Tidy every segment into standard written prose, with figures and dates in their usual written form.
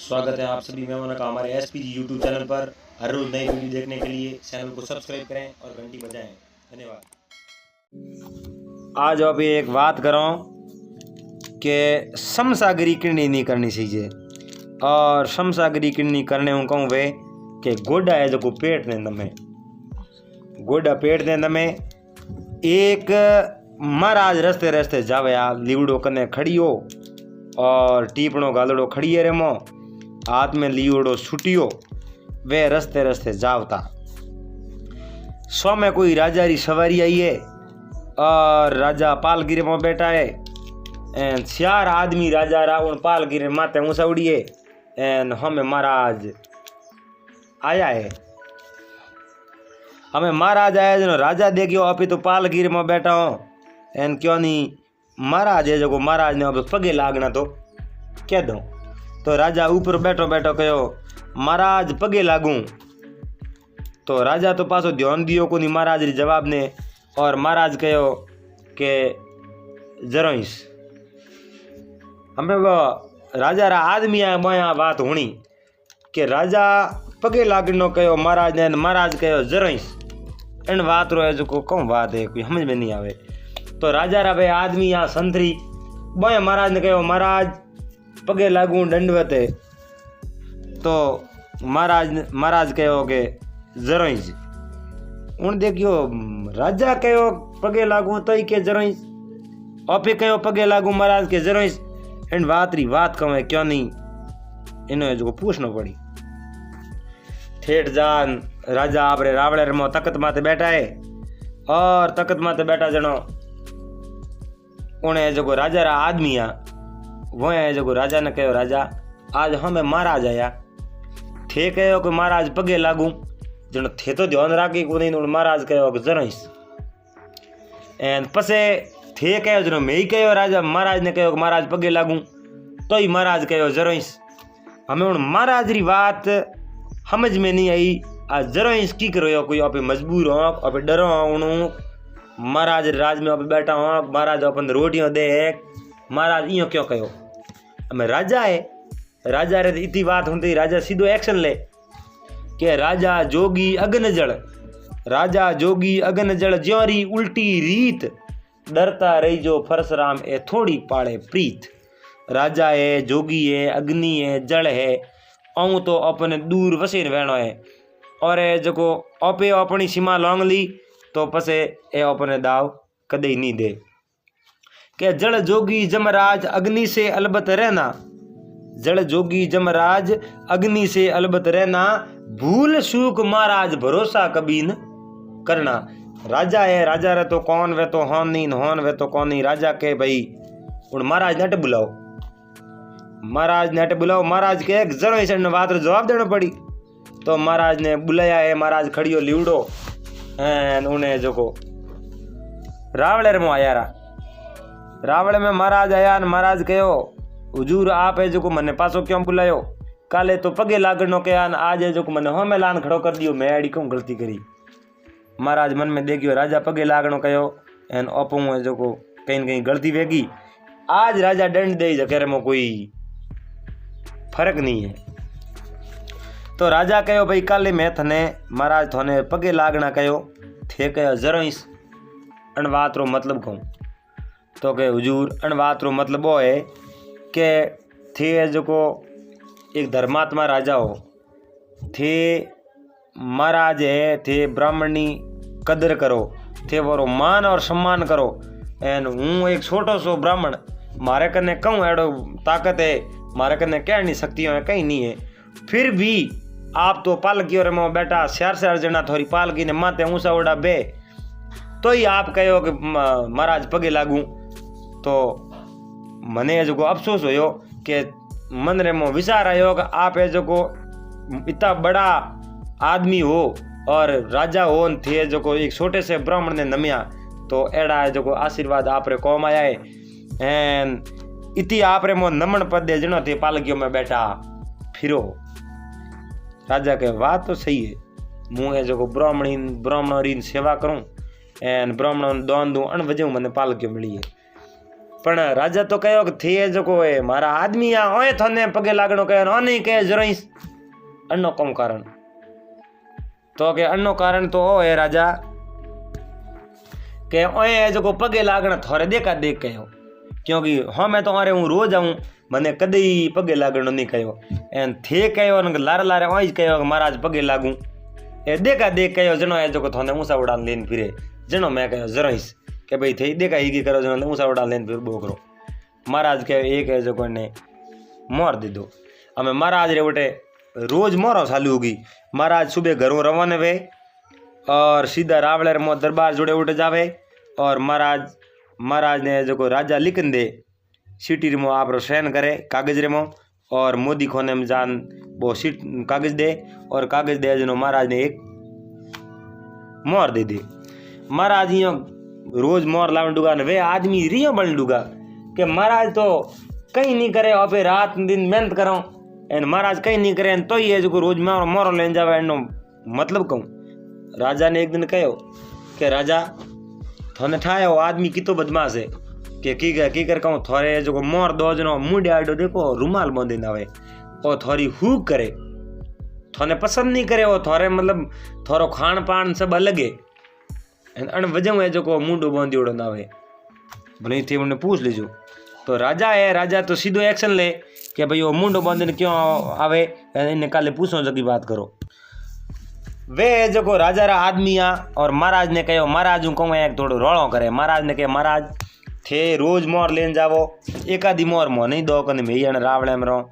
स्वागत है आप सभी मेहमानों का हमारे एसपीजी यूट्यूब चैनल पर। हर रोज नई वीडियो देखने के लिए चैनल को सब्सक्राइब करें और घंटी बजाएं। धन्यवाद। आज अभी एक बात करो कि समसागरी किडनी नहीं करनी चाहिए। और समसागरी किडनी करने हूँ कहूँ वे कि गोडा है जो पेट ने दमे, गोडा पेट ने दमे। एक महाराज रस्ते रस्ते जावे आ लीवड़ो कने खड़ी हो और टीपणो गालड़ो खड़ी रे मो हाथ में लीवड़ो छुटियो वे रस्ते रस्ते जावता। सौ में कोई राजा री सवारी आई है और राजा पालगिरे में बैठा है एंड 4 आदमी राजा रावण पालगिरे माथे ऊँचा उड़िए एंड हमें महाराज आया है। हमें महाराज आया जो राजा देखियो अभी तो पालगिरे में बैठा हो एंड क्यों नहीं महाराज है जो महाराज ने अब पगे लागना तो कह दो। तो राजा ऊपर बैठो बैठो कहो महाराज पगे लागूं। तो राजा तो पासो ध्यान दियो को नहीं महाराज री जवाब ने और महाराज कहो के जरोइस हमें वो राजा रा आदमी आया बात होनी कि राजा पगे लागनो कहो महाराज ने महाराज कहो जरोइस इन बात रो है जो कौन बात है कोई समझ में नहीं आवे। तो राजा रा भाई आदमी यहाँ संतरी बोया महाराज ने कहो महाराज पगे लागू दंडवत है। तो महाराज कहो के जरोइस उन देखियो राजा कहो पगे लागू तो ही के जरोइस आपे कहो पगे लागू महाराज के जरोइस इन बात री बात कहूँ क्यों नहीं इन्हें जो पूछना पड़ी। ठेठ जान राजा आपरे रावड़े रमो तकत माते बैठा है और तकत माते बैठा जनो उन्हें जो राजा रा आदमी आ वो है जो राजा ने कहो राजा आज हमें महाराज आया थे कहो कि महाराज पगे लागू जनो थे तो ध्यान राखी को नहीं महाराज कहो कि जरोइस एंड पसे थे कहो जनो मैं ही कहो राजा महाराज ने कहो कि महाराज पगे लागू तो ही महाराज कहो जरोइस। हमें उन महाराज री बात समझ में नहीं आई। आज जरोइस की करो कोई आप मजबूर हो आप डरो हो महाराज राज में आप बैठा हो महाराज अपन रोटियां दे महाराज इं क्यों कहो हमें राजा है राजा रे इतनी बात होती राजा सीधो एक्शन ले के राजा जोगी अग्न जल राजा जोगी अग्न जल ज्योरी उल्टी रीत डरता रही जो परशुराम ए थोड़ी पाड़े प्रीत। राजा है जोगी है अग्नि है जल है औ तो अपने दूर वसीन रहना है और जो आपे अपनी सीमा लौंग ली तो पसे ए अपने दाव कदे ही नहीं दे के जल जोगी जमराज अग्नि से अलबत रहना जल जोगी जमराज अग्नि से अलबत रहना भूल सूख महाराज भरोसा कभी न करना। राजा है राजा रे तो कौन वे तो होन नहीं होन वे तो कौन नहीं राजा के भाई उन महाराज नेट बुलाओ महाराज के एक जरो इस बात जवाब देना पड़ी। तो महाराज ने बुलाया है महाराज खड़ियो लीवड़ो एंड उन्हें जो को रावड़े में आया रावड़े में महाराज आया महाराज कहो हुजूर आप है जो मने पासो क्यों बुलायो काले तो पगे लागनो के आन आज है जो मने हो में लान खड़ो कर दियो मैं एडी क्यों गलती करी। महाराज मन में देखियो राजा पगे लागनो कहो एन ओपू है जो को कहीं न कहीं गलती वेगी आज राजा दंड दे जकेरे में कोई फर्क नहीं है। तो राजा कहो भाई काले मैं थने महाराज थोने पगे लागना कहो थे कहो जरोइस अन बात रो मतलब कहूँ तो के हुजूर अन बात रो मतलब वो है कि थे जो को एक धर्मात्मा राजा हो थे महाराज है थे ब्राह्मणी कदर करो थे वो मान और सम्मान करो एन हूँ एक छोटो सो ब्राह्मण मारे कने कहूँ एडो ताकत है मारे कने कह नहीं सकती है कहीं नहीं है फिर भी आप तो पालकी और मैं बैठा 4 जना थोड़ी पालकी ने माथे ऊँचा उड़ा बे तो ही आप कहो कि महाराज पगे लागू। तो मने जो अफसोस हो कि मन रे मो विचार आयो कि आप है जो को इतना बड़ा आदमी हो और राजा हो थे जो को एक छोटे से ब्राह्मण ने नमिया तो एड़ा है जो को आशीर्वाद आप रे कौम आया है एंड इति आप रे मो नमन पद दे जनो थे पालकियों में बैठा फिरो। राजा के बात तो सही है मुँह है जो ब्राह्मण री सेवा करूँ एंड ब्राह्मण दान दूँ अन वजह मैंने पालकियों मिली है पण राजा तो कहो कि थे जो को है मारा आदमी आ ओए थने पगे लागणो कहे ओ नहीं कहे जरईस अन्नो कम कारण तो के अन्नो कारण तो ओ है राजा के ओए जो को पगे लागण थोड़े देखा देख कहो क्योंकि हाँ मैं तो अरे हूँ रोज आऊँ मैंने कदी पगे लागणो नहीं कहो एन थे कहो लारे लारे ओई कहो कि महाराज पगे लागू ए देखा देख कहो जनो है जो को थने ऊंचा उड़ान लेन फिरे जनो मैं कहो जरईस के भाई थे देखा ही करो जो ऊंचा उड़ा लेन फिर बोकरो महाराज के एक है जो ने मोर दे दो हमें महाराज रे उठे रोज मोरो चालू होगी महाराज सुबह घरों रवाना वे और सीधा रावलेर मो दरबार जोड़े उठ जावे और महाराज ने जो राजा लिखन दे सिटी रे मो आप साइन करे कागज रे मो और मोदी खोने में जान वो सीट कागज दे और कागज दे जो महाराज ने एक मोर दे दे महाराज यो रोज मोर लावन डूगा वे आदमी रियो बन डूगा कि महाराज तो कहीं नहीं करे और रात दिन मेहनत करो एन महाराज कहीं नहीं करे तो ये जो रोज मोरो लेन जावे एनो मतलब कहूँ राजा ने एक दिन कहो कि राजा थोने ठायो आदमी कितो बदमाश है कि की कर कहूँ थोड़े जो मोर दो जनो मुंडे आडो देखो रुमाल बांधी आवे और थोड़ी हुक करे थोने पसंद नहीं करे वो थोड़े मतलब थोड़ो खान पान सब अलग है अन वजह है जो मुंडो बांधी उड़ो ना आवे भले थे उन्हें पूछ लीजो तो राजा है राजा तो सीधो एक्शन ले कि भाई वो मुंडो बांधने क्यों आवे इन्हें काले पूछो जगी बात करो वे जो राजा रा आदमी आ और महाराज ने कहो महाराज हूँ कहूँ एक थोड़ो रोड़ो करे महाराज ने कहे महाराज थे रोज मोर लेन जावो एक आधी मोर मो नहीं दो कने मैं रावड़े में रहो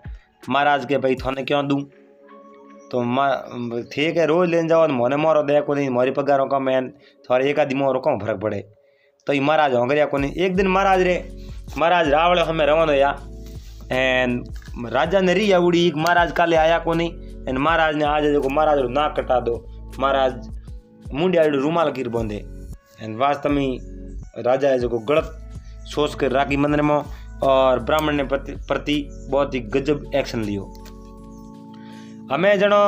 महाराज के भाई थोने क्यों दूँ तो थे के रोज लेन जाओ मोने मोरो दे को नहीं मोरी पगारों का मैं थोड़े एक आधी मोरो कौन फर्क पड़े तो ये महाराज होंगे को नहीं एक दिन महाराज रावड़े हमें रवाना या एन राजा ने री उड़ी महाराज काले आया को नहीं एन महाराज ने आज जो महाराज नाक कटा दो महाराज मुंडिया रुमाल गिर बांधे एन वास्तव में राजा है जो गलत सोच कर राखी मंदिर में और ब्राह्मण ने प्रति बहुत ही गजब एक्शन लियो हमें जनो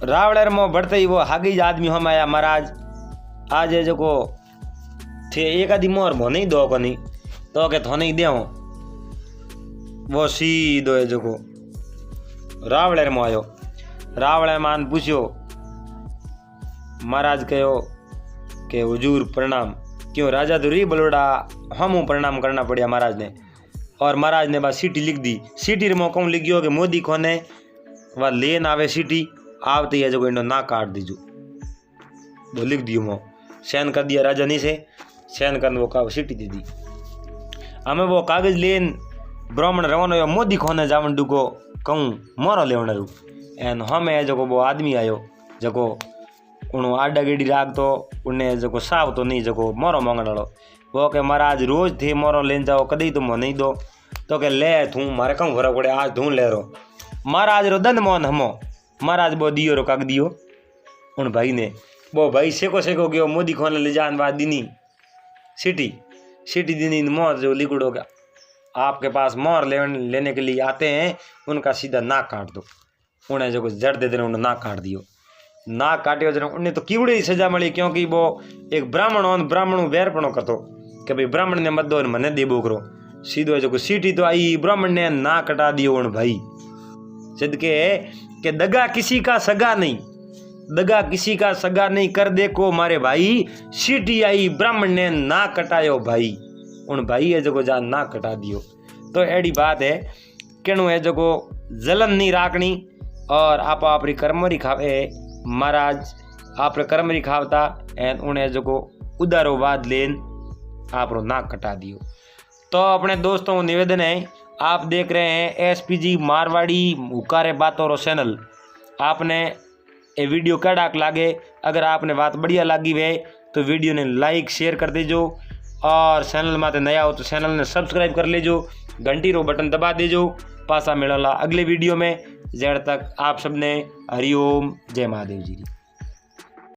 रावड़ेर में बढ़ते ही वो हागी आदमी हम आया महाराज आज जो थे एक आधी मोर मो नहीं दो को नहीं तो के थो नहीं दे वो सीधो है जो रावड़ेर में आयो रावड़े मान पूछो महाराज कहो के हुजूर प्रणाम क्यों राजा तो री बलोड़ा हम प्रणाम करना पड़ा महाराज ने और महाराज ने बस सीटी लिख दी सीटी रे मो कौन लिख गयो कि मोदी खोने वह लेन आवे सीटी आवते ही जो इंडो ना काट दीजो वो लिख दियो मो सैन कर दिया राजा नहीं से सैन कर वो का सीटी दे दी हमें वो कागज लेन ब्राह्मण रवानो मोदी खोने जावन डूको कहूँ मोरो लेवण रू एन हमें जो वो आदमी आयो जो उन्हों आडा गेड़ी राग तो उन्हें जो साव तो नहीं जो मोरो मांगण वालो वो के महाराज रोज थे मोरो लेन जाओ कदी तुम नहीं दो तो के ले तू मारे कहूँ फरक पड़े आज तू ले रो महाराज रो दंड मोहन हमो महाराज वो दियो रो काग दियो उन भाई ने वो भाई सेको गयो मोदी खोने ले जान बाद दिनी सिटी दिनी मोर जो लिकुड़ो गया आपके पास मोर लेने के लिए आते हैं उनका सीधा नाक काट दो उन्हें जो जड़ दे देने उन्हें नाक काट दियो नाक काटियो जरा उन्हें तो कीवड़ी सजा मिली क्योंकि वो एक ब्राह्मण वेरपणो करतो कि भाई ब्राह्मण ने मत दो मने दे बोकरो सीधो जो सीटी तो आई ब्राह्मण ने नाक कटा दियो उन भाई सदके कि दगा किसी का सगा नहीं कर देखो मारे भाई सीटी आई ब्राह्मण ने नाक कटायो भाई उन भाई है जो जान नाक कटा दियो तो एडी बात है केणु है जो जलन नहीं राखनी और आप आपरी कर्मरी खावे महाराज आप कर्मरी खावता एन उन्हें जो उदारो बाद लेन आप नाक कटा दियो तो अपने दोस्तों को निवेदन है आप देख रहे हैं SPG मारवाड़ी हुकारे बातों रो चैनल आपने ये वीडियो क्या डाक लागे अगर आपने बात बढ़िया लगी वे तो वीडियो ने लाइक शेयर कर दीजो और चैनल माते नया हो तो चैनल ने सब्सक्राइब कर लीजो घंटी रो बटन दबा दीजो पासा मिलला अगले वीडियो में जड़ तक आप सबने हरिओम जय महादेव जी।